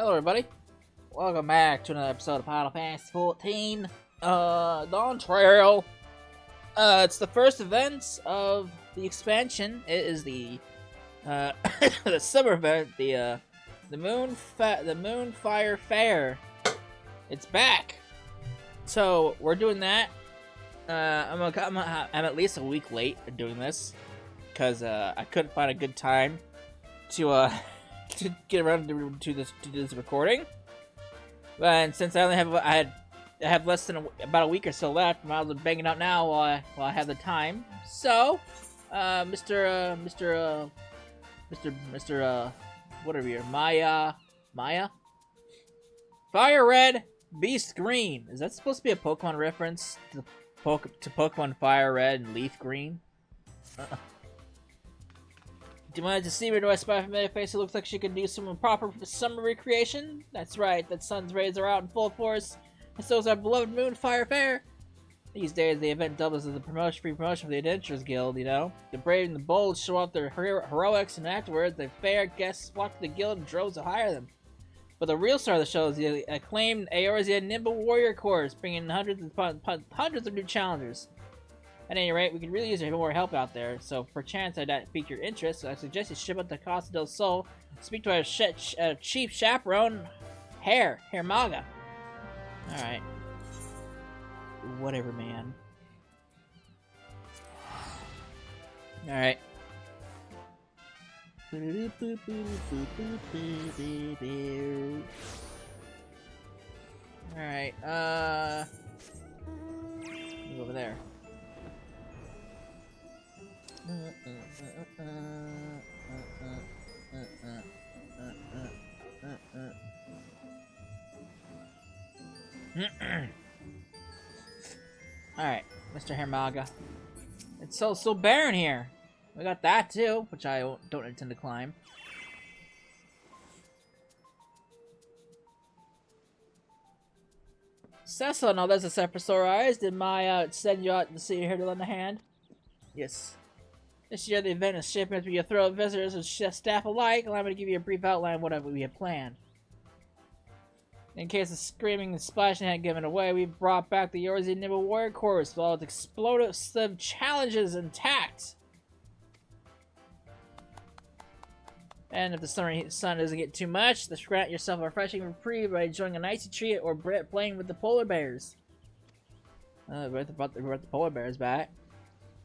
Hello everybody, welcome back to another episode of Final Fantasy 14, Dawntrail. It's the first event of the expansion. It is the, the summer event, the Moonfire Faire. It's back! So, we're doing that. I'm at least a week late in doing this, because, I couldn't find a good time to get around to this recording. And since I only have I have less than about a week or so left, I might as well bang it out now while I have the time. So, Mr. whatever you're, Maya, Fire Red, Beast Green. Is that supposed to be a Pokemon reference to Pokemon Fire Red and Leaf Green? Do you want to see her? Do I spy a familiar face who looks like she could do some proper summer recreation? That's right, that sun's rays are out in full force, and so is our beloved Moonfire Faire. These days, the event doubles as a free promotion for the Adventurers Guild, you know? The brave and the bold show off their heroics, and afterwards, the fair guests flock to the guild in droves to hire them. But the real star of the show is the acclaimed Eorzea Nimble Warrior Corps, bringing hundreds of new challengers. At any rate, we could really use more help out there, so for chance I'd pique your interest, I suggest you ship out to Casa del Sol, speak to our chief chaperone, Faire Maga. Alright. Whatever, man. Alright. Alright, move over there. Alright, Mr. Hermaga. It's so barren here. We got that too, which I don't intend to climb. Cecil, no, that's a set for sore eyes. Did Maya send you out to see here to lend a hand? Yes. This year the event is shaping up to be a thrill of visitors and staff alike. Allow me to give you a brief outline of what we have planned. In case the screaming and splashing hadn't given away, we brought back the Eorzea Nimble Warrior Corps with all its explosive challenges intact. And if the sun doesn't get too much, just grant yourself a refreshing reprieve by enjoying an icy treat or playing with the polar bears. We brought the polar bears back.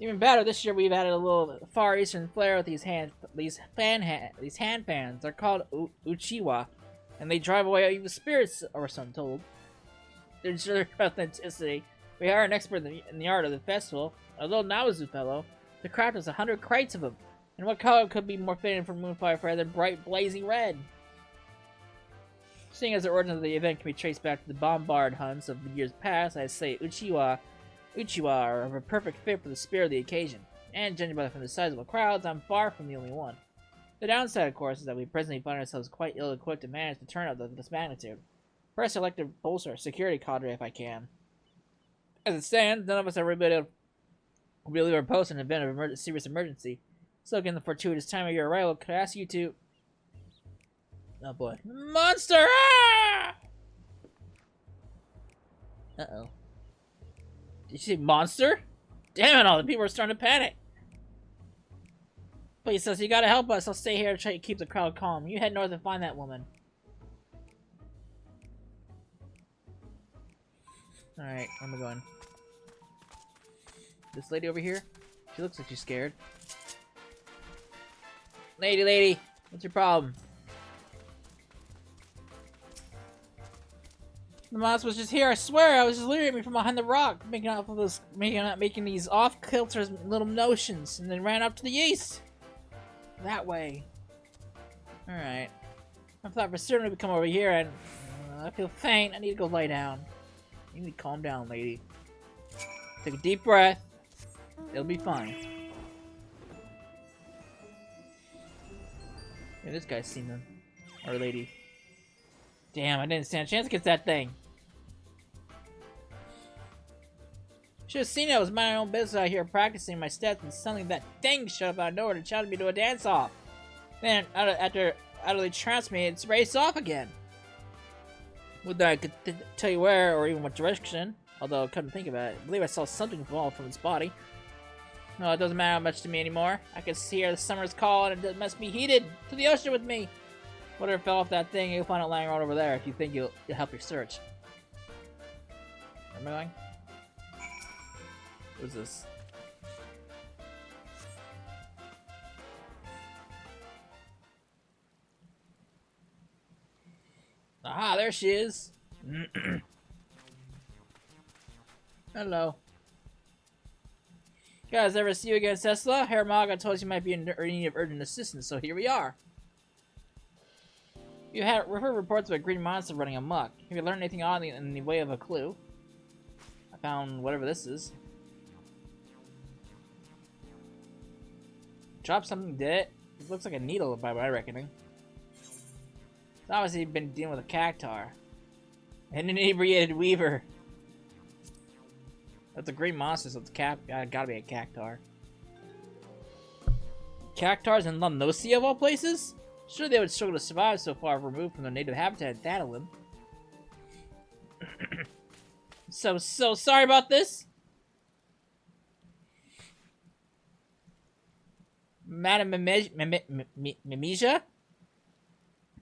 Even better, this year we've added a little Far Eastern flair with these hand fans. They're called Uchiwa, and they drive away evil spirits, or so I'm told. To ensure their authenticity, we hire an expert in the art of the festival, a little Naozu fellow, to craft us 100 crates of them. And what color could be more fitting for Moonfire Faire than bright, blazing red? Seeing as the origins of the event can be traced back to the bombard hunts of the years past, I say Uchiwa are a perfect fit for the spirit of the occasion, and judging from the size of the crowds, I'm far from the only one. The downside, of course, is that we presently find ourselves quite ill-equipped to manage the turnout of this magnitude. First, I'd like to bolster our security cadre if I can. As it stands, none of us are able to leave our post in the event of serious emergency. So, given the fortuitous time of your arrival, could I ask you to... Oh boy. Monster! Ah! Uh-oh. Did you say monster? Damn it, all the people are starting to panic. Please, sis, you gotta help us. I'll stay here to try to keep the crowd calm. You head north and find that woman. Alright, where am I going? This lady over here? She looks like she's scared. Lady, what's your problem? The mouse was just here, I swear. I was just leering at me from behind the rock, making these off-kilter little notions, and then ran up to the east. That way. Alright. I thought for certain we'd come over here, and I feel faint. I need to go lie down. You need to calm down, lady. Take a deep breath. It'll be fine. Yeah, this guy's seen them. Or lady. Damn, I didn't stand a chance against that thing. Should have seen it. I was minding my own business out here practicing my steps, and suddenly that thing showed up out of nowhere and challenged me to a dance-off. Then, utterly trounced me, it's raced off again. Would that I could tell you where or even what direction, although I couldn't think of it. I believe I saw something fall from its body. No, it doesn't matter much to me anymore. I can see here the summer's call and it must be heated. To the ocean with me! Whatever fell off that thing, you'll find it lying right over there if you think you'll help your search. Where am I going? What is this? Aha, there she is! Hello. Guys, ever see you again, Cecila? Herr Maga told us you might be in need of urgent assistance, so here we are. You heard reports of a green monster running amok. Have you learned anything odd in the way of a clue? I found whatever this is. Dropped something, did it? It looks like a needle by my reckoning. It's obviously been dealing with a cactar. An inebriated weaver. That's a green monster, so it's gotta be a cactar. Cactars in Lamnosia of all places? Sure, they would struggle to survive so far removed from their native habitat in Thadalin. So sorry about this. Madam Mimija?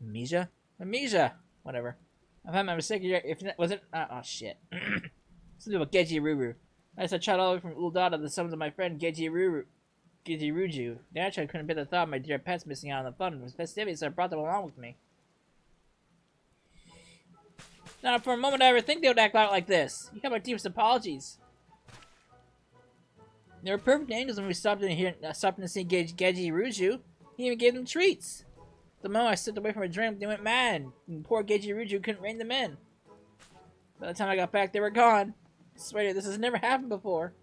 Mimija? Whatever. I've had my mistake. If was it? Oh shit. Something about Geji Ruru. I tried all the way from Uldada to the summons of my friend Geji Ruju. Naturally, I couldn't bear the thought of my dear pets missing out on the fun of his festivities, so I brought them along with me. Not for a moment I ever think they would act out like this. You have my deepest apologies. They were perfect angels when we stopped in to see Geji Ruju. He even gave them treats. The moment I stepped away from a drink, they went mad, and poor Geji Ruju couldn't rein them in. By the time I got back, they were gone. I swear this has never happened before.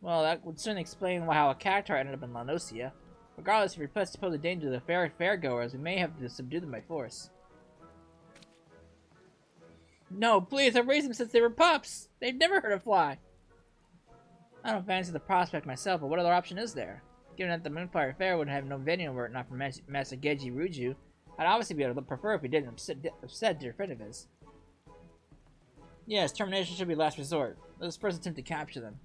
Well, that would certainly explain how a cactar ended up in Lamnosia. Regardless, if your pets pose a danger to the fairgoers, we may have to subdue them by force. No, please, I've raised them since they were pups. They've never hurt a fly. I don't fancy the prospect myself, but what other option is there? Given that the Moonfire Faire would have no venue were it not for Master Geji Ruju, I'd obviously be able to prefer if we didn't upset dear friend of his. Yes, termination should be last resort. Let us first attempt to capture them.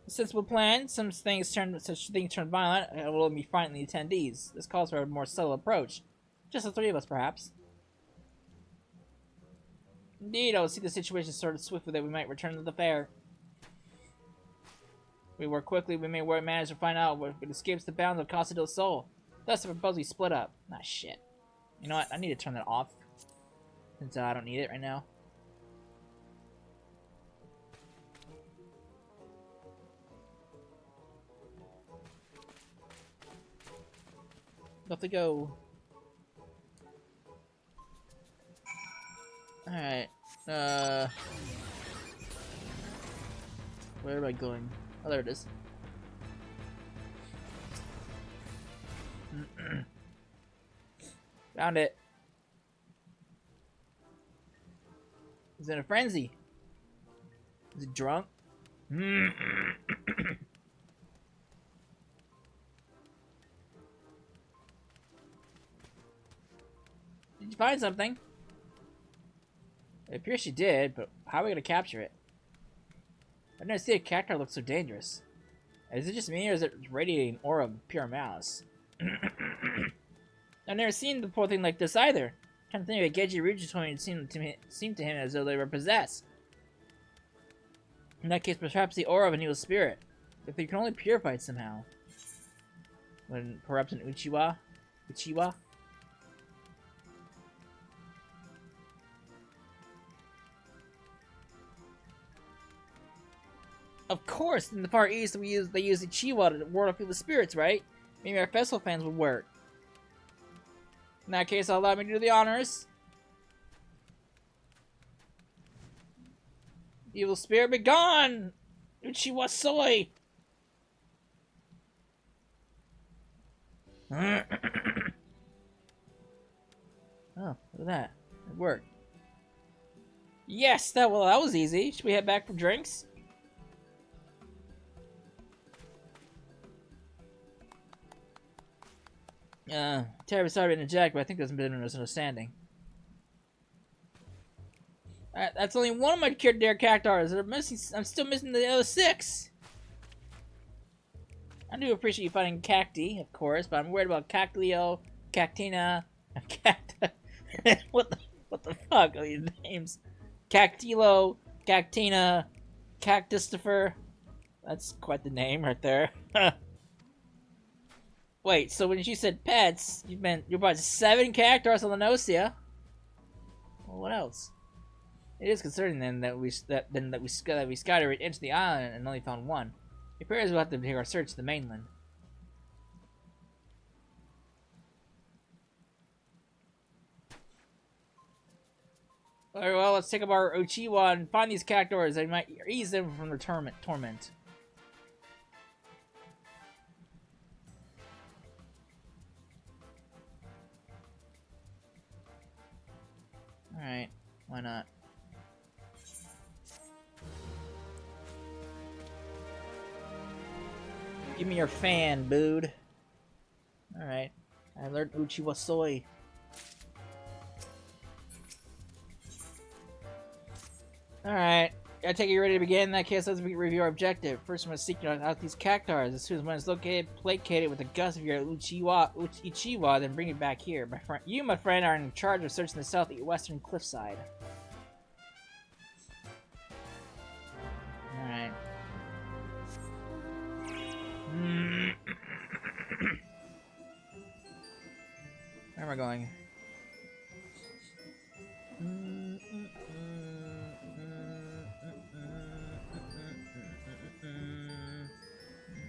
A sensible plan. Such things turn violent, and will be frightening the attendees. This calls for a more subtle approach. Just the three of us, perhaps. Indeed, I will see the situation sorted swiftly that we might return to the fair. If we work quickly, we may manage to find out what escapes the bounds of Casa del Sol. Thus, I propose we split up. Ah, shit. You know what? I need to turn that off. Since I don't need it right now. Off to go. Alright. Where am I going? Oh, there it is. Found it. He's in a frenzy. Is he drunk? Did you find something? It appears she did, but how are we gonna capture it? I've never seen a cactar look so dangerous. Is it just me, or is it radiating an aura of pure malice? I've never seen the poor thing like this either. I'm trying to think of Geji Ruju told me it seemed to him as though they were possessed. In that case, perhaps the aura of an evil spirit. If you can only purify it somehow. When perhaps an Uchiwa? Of course, in the Far East they use Uchiwa to ward off evil spirits, right? Maybe our festival fans would work. In that case, allow me to do the honors. Evil spirit, be gone! Uchiwa soy! Oh, look at that. It worked. Yes, that was easy. Should we head back for drinks? Terribly sorry to interject, but I think there's been a misunderstanding. That's only one of my dear cactars. I'm still missing the other 6. I do appreciate you finding cacti, of course, but I'm worried about Cactleo, Cactina, what the fuck are these names? Cactilo, Cactina, Cactistifer. That's quite the name right there. Wait, so when you said pets, you meant you brought 7 cactars on the Nocia. Well, what else? It is concerning then that we scattered into the island and only found 1. It appears we'll have to take our search to the mainland. Very well, let's take up our Uchiwa and find these cactors that might ease them from their torment. Alright, why not? Give me your fan, dude. Alright. I learned Uchiwa Soy. Alright. I take it you're ready to begin. In that case, let's review our objective. First, I'm going to seek out these cactars. As soon as one is located, placate it with the gust of your Uchiwa, then bring it back here. You, my friend, are in charge of searching the southwestern cliffside. Alright. Where am I going?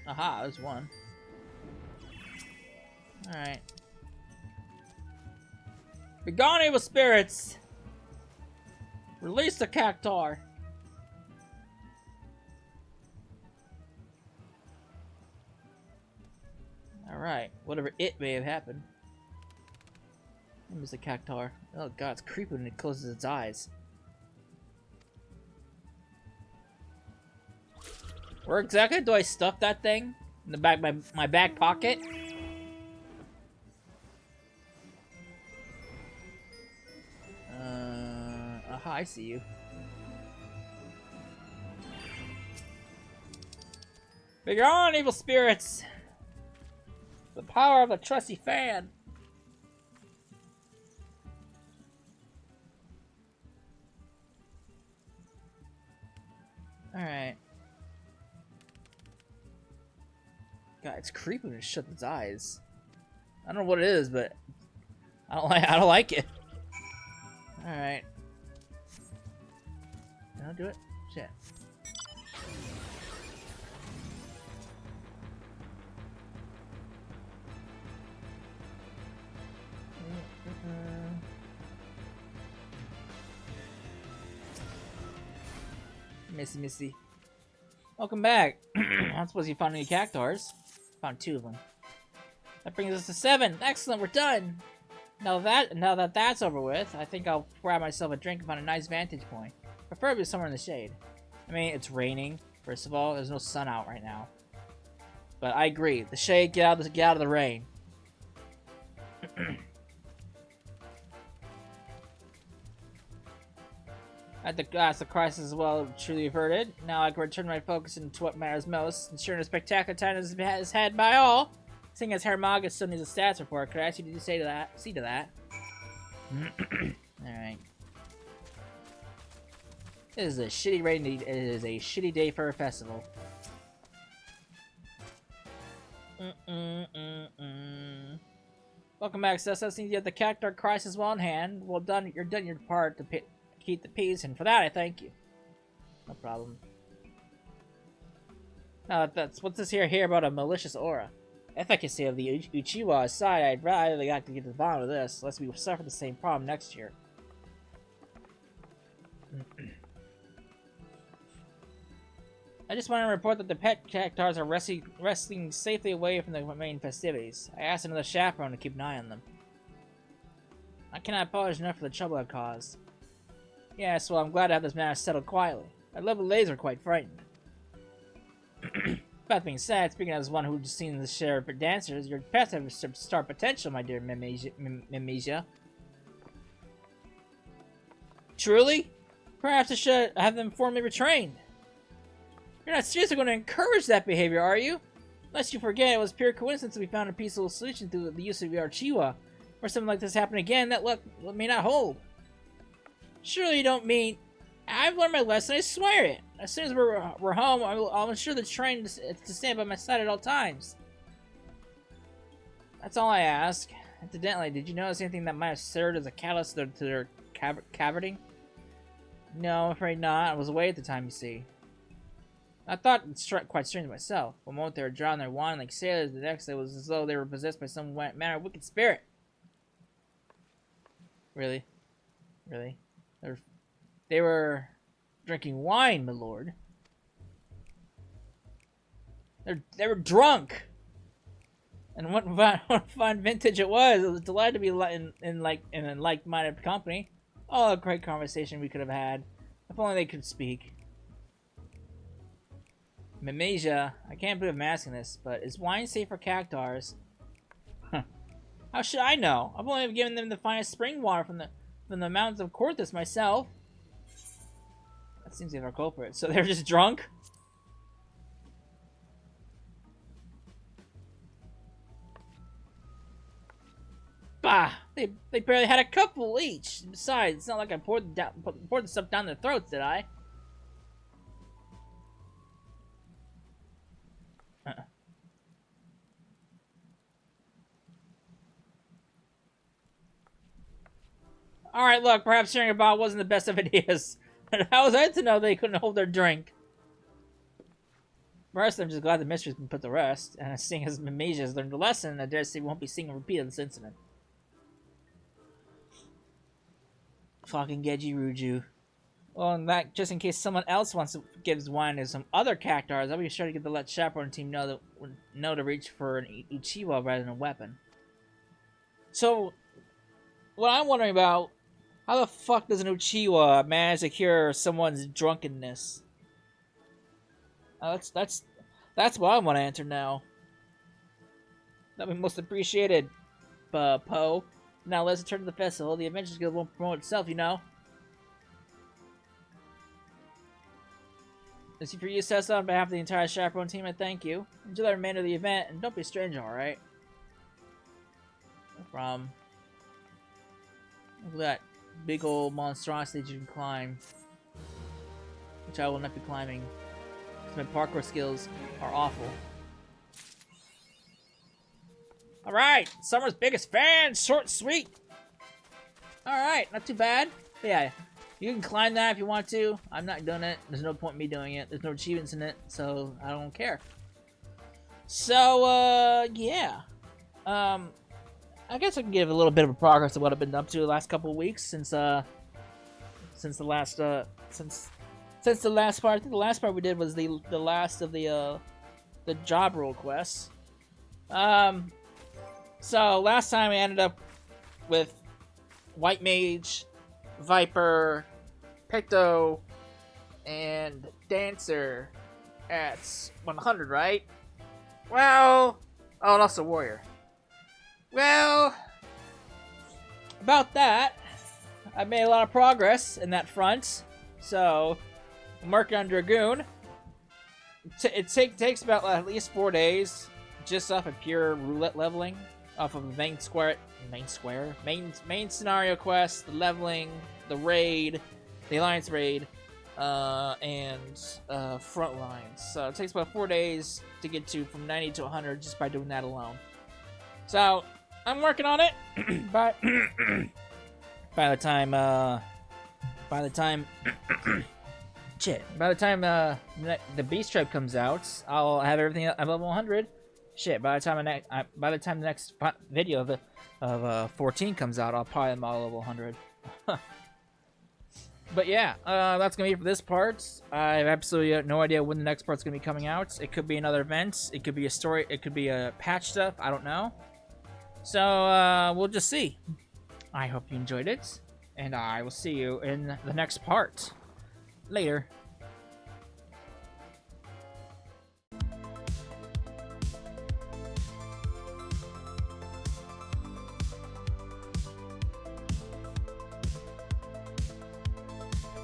Aha, there's one. Alright. Begone, evil spirits! Release the cactar! Alright, whatever it may have happened. Mr. Cactar. Oh god, it's creepy when it closes its eyes. Where exactly do I stuff that thing? In the back, my back pocket? Aha, I see you. Begone, evil spirits! The power of a trusty fan! Alright. God, it's creepy when it shuts its eyes. I don't know what it is, but I don't like it. Alright. I'll do it. Shit. Missy. Welcome back. I don't suppose you found any cactars. Found 2 of them. That brings us to 7. Excellent, we're done. Now that that's over with, I think I'll grab myself a drink and find a nice vantage point. Preferably somewhere in the shade. I mean, it's raining. First of all, there's no sun out right now. But I agree. The shade, get out of the rain. At the the crisis is well truly averted. Now I can return my focus into what matters most, ensuring a spectacular time is had by all. Seeing as Haramaga still needs a stats report, could I ask you to see to that? Alright. It is a shitty day for a festival. Welcome back, Cessa. Seems you have the cactar crisis well in hand. Well done. You're done your part to keep the peace, and for that I thank you. No problem. Now what's this here about a malicious aura? Efficacy of the Uchiwa aside, I'd rather like to get to the bottom of this, lest we suffer the same problem next year. I just want to report that the pet cactars are resting safely away from the main festivities. I asked another chaperone to keep an eye on them. I cannot apologize enough for the trouble I've caused. Yes, well, I'm glad to have this matter settled quietly. My lovely ladies are quite frightened. That being said, speaking as one who's seen the share of dancers, your pets have star potential, my dear Mimesia. Truly? Perhaps I should have them formally retrained. You're not seriously going to encourage that behavior, are you? Lest you forget, it was pure coincidence that we found a peaceful solution through the use of our Chiwa. Or something like this happen again, that luck may not hold. Surely you don't mean... I've learned my lesson, I swear it. As soon as we're home, I'll ensure the train to stand by my side at all times. That's all I ask. Incidentally, did you notice anything that might have served as a catalyst to their cavorting? No, I'm afraid not. I was away at the time, you see. I thought it quite strange myself. One moment they were drawing their wand like sailors, the next it was as though they were possessed by some manner of wicked spirit. Really? Really? They were drinking wine, my lord. They were drunk. And what fun vintage it was. I was delighted to be in a like-minded company. Oh, a great conversation we could have had. If only they could speak. Mimesia, I can't believe I'm asking this, but is wine safe for cactars? Huh. How should I know? I've only given them the finest spring water from the mountains of Corthus myself. That seems like our culprit. So they're just drunk? Bah! They barely had a couple each. Besides, it's not like I poured the stuff down their throats, did I? Alright, look, perhaps sharing a bottle wasn't the best of ideas. How was I to know they couldn't hold their drink? First, I'm just glad the mystery's been put to rest, and seeing as Mimesia has learned a lesson, I dare say we won't be seeing a repeat of this incident. Fucking Geji Ruju. Well, in that, just in case someone else wants to give his wine to some other cactars, I'll be sure to get the Let Chaperone team know to reach for an Uchiwa rather than a weapon. So, what I'm wondering about, how the fuck does an Uchiwa manage to cure someone's drunkenness? That's what I want to answer now. That'd be most appreciated, Poe. Now let's return to the festival. The Adventures Guild won't promote itself, you know. This is for you, Sessa. On behalf of the entire Chaperone team, I thank you. Enjoy the remainder of the event, and don't be a stranger, alright? No problem. Look at that big old monstrosity you can climb. Which I will not be climbing. Because my parkour skills are awful. Alright! Summer's biggest fan! Short and sweet! Alright, not too bad. But yeah, you can climb that if you want to. I'm not doing it. There's no point in me doing it. There's no achievements in it, so I don't care. So, yeah. I guess I can give a little bit of a progress of what I've been up to the last couple of weeks since the last part. I think the last part we did was the last of the job role quests. So last time we ended up with White Mage, Viper, Picto, and Dancer at 100, right? Well, oh, and also Warrior. Well, about that, I've made a lot of progress in that front. So, I'm working on Dragoon. It takes about at least 4 days, just off of pure roulette leveling, off of the main scenario quest, the leveling, the raid, the Alliance raid, and front lines. So it takes about 4 days to get to from 90 to 100 just by doing that alone. So I'm working on it. By the time the Beast Tribe comes out, I'll have everything at level 100. Shit, by the time the next video of 14 comes out, I'll probably have all level 100. But yeah, that's gonna be it for this part. I have absolutely no idea when the next part's gonna be coming out. It could be another event. It could be a story. It could be a patch stuff. I don't know. So we'll just see. I hope you enjoyed it, and I will see you in the next part. Later.